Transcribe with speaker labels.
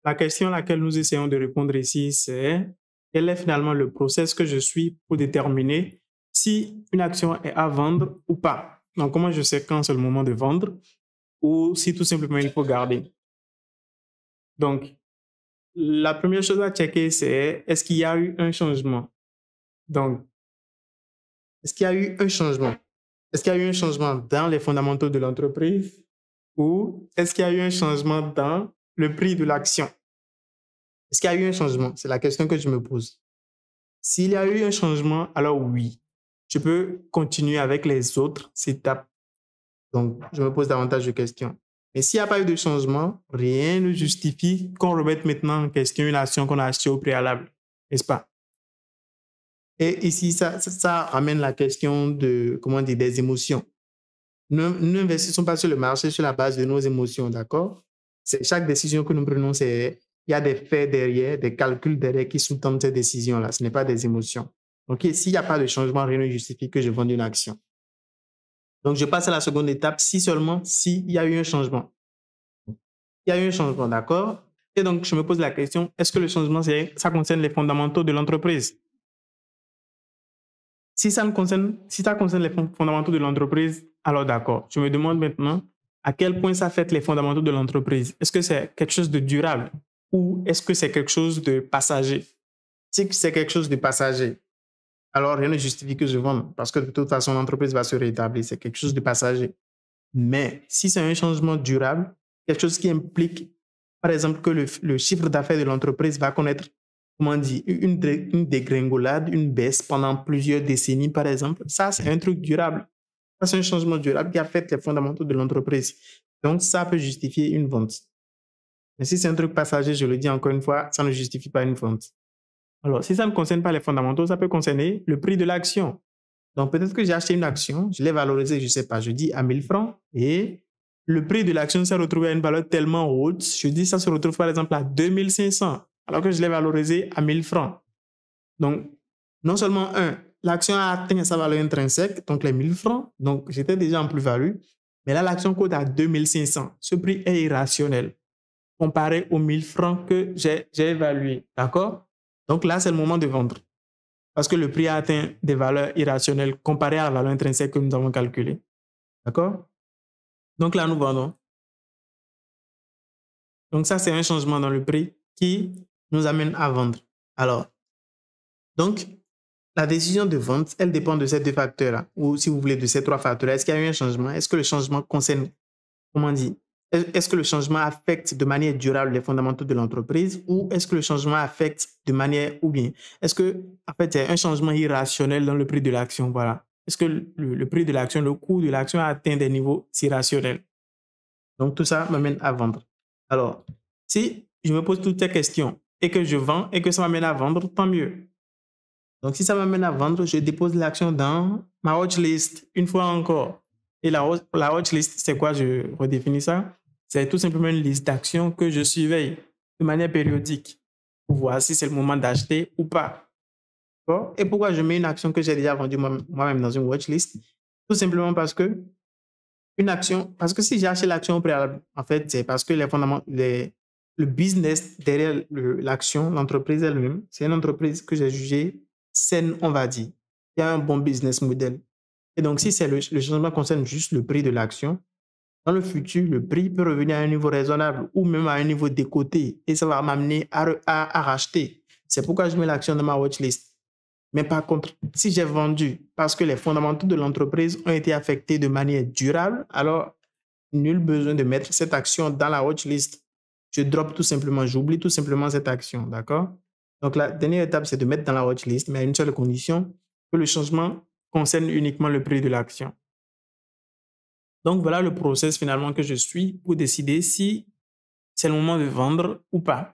Speaker 1: la question à laquelle nous essayons de répondre ici, c'est quel est finalement le process que je suis pour déterminer si une action est à vendre ou pas. Donc, comment je sais quand c'est le moment de vendre ou si tout simplement il faut garder. Donc, la première chose à checker, c'est est-ce qu'il y a eu un changement. Donc, est-ce qu'il y a eu un changement? Est-ce qu'il y a eu un changement dans les fondamentaux de l'entreprise ou est-ce qu'il y a eu un changement dans le prix de l'action? Est-ce qu'il y a eu un changement? C'est la question que je me pose. S'il y a eu un changement, alors oui, je peux continuer avec les autres étapes. Donc, je me pose davantage de questions. Mais s'il n'y a pas eu de changement, rien ne justifie qu'on remette maintenant en question une action qu'on a achetée au préalable, n'est-ce pas? Et ici, ça ramène la question de, des émotions. Nous n'investissons pas sur le marché sur la base de nos émotions, d'accord? Chaque décision que nous prenons, il y a des faits derrière, des calculs derrière qui sous-tendent ces décisions-là. Ce n'est pas des émotions. Donc, s'il n'y a pas de changement, rien ne justifie que je vende une action. Donc, je passe à la seconde étape, s'il y a eu un changement. Il y a eu un changement, d'accord? Et donc, je me pose la question, est-ce que le changement, ça concerne les fondamentaux de l'entreprise? Si ça concerne les fondamentaux de l'entreprise, alors d'accord. Je me demande maintenant à quel point ça affecte les fondamentaux de l'entreprise. Est-ce que c'est quelque chose de durable ou est-ce que c'est quelque chose de passager? Si c'est quelque chose de passager, alors rien ne justifie que je vende parce que de toute façon, l'entreprise va se rétablir. C'est quelque chose de passager. Mais si c'est un changement durable, quelque chose qui implique, par exemple, que le chiffre d'affaires de l'entreprise va connaître, une dégringolade, une baisse pendant plusieurs décennies, par exemple, ça, c'est un truc durable. Ça, c'est un changement durable qui affecte les fondamentaux de l'entreprise. Donc, ça peut justifier une vente. Mais si c'est un truc passager, je le dis encore une fois, ça ne justifie pas une vente. Alors, si ça ne concerne pas les fondamentaux, ça peut concerner le prix de l'action. Donc, peut-être que j'ai acheté une action, je l'ai valorisée, je ne sais pas, je dis à 1000 francs et le prix de l'action s'est retrouvé à une valeur tellement haute, je dis ça se retrouve par exemple à 2500 alors que je l'ai valorisé à 1000 francs. Donc, non seulement l'action a atteint sa valeur intrinsèque, donc les 1000 francs, donc j'étais déjà en plus-value, mais là, l'action coûte à 2500. Ce prix est irrationnel comparé aux 1000 francs que j'ai évalués, d'accord? Donc là, c'est le moment de vendre. Parce que le prix a atteint des valeurs irrationnelles comparées à la valeur intrinsèque que nous avons calculée. D'accord? Donc là, nous vendons. Donc ça, c'est un changement dans le prix qui nous amène à vendre. Alors, donc, la décision de vente, elle dépend de ces deux facteurs-là, ou si vous voulez, de ces trois facteurs-là. Est-ce qu'il y a eu un changement? Est-ce que le changement concerne, est-ce que le changement affecte de manière durable les fondamentaux de l'entreprise ou est-ce que le changement affecte de manière, ou bien est-ce que, en fait, il y a un changement irrationnel dans le prix de l'action? Voilà. Est-ce que le prix de l'action, le coût de l'action a atteint des niveaux irrationnels? Donc, tout ça m'amène à vendre. Alors, si je me pose toutes ces questions et que je vends et que ça m'amène à vendre, tant mieux. Donc, si ça m'amène à vendre, je dépose l'action dans ma watchlist une fois encore. Et la watchlist, c'est quoi? Je redéfinis ça. C'est tout simplement une liste d'actions que je surveille de manière périodique pour voir si c'est le moment d'acheter ou pas. Bon. Et pourquoi je mets une action que j'ai déjà vendue moi-même dans une watchlist? Tout simplement parce que parce que si j'ai acheté l'action au préalable, en fait, c'est parce que le business derrière l'action, l'entreprise elle-même, c'est une entreprise que j'ai jugée saine, on va dire. Il y a un bon business model. Et donc, si le changement concerne juste le prix de l'action, dans le futur, le prix peut revenir à un niveau raisonnable ou même à un niveau décoté et ça va m'amener à racheter. C'est pourquoi je mets l'action dans ma watchlist. Mais par contre, si j'ai vendu parce que les fondamentaux de l'entreprise ont été affectés de manière durable, alors nul besoin de mettre cette action dans la watchlist. Je drop tout simplement, j'oublie tout simplement cette action, d'accord? Donc la dernière étape, c'est de mettre dans la watchlist, mais à une seule condition, que le changement concerne uniquement le prix de l'action. Donc voilà le process finalement que je suis pour décider si c'est le moment de vendre ou pas.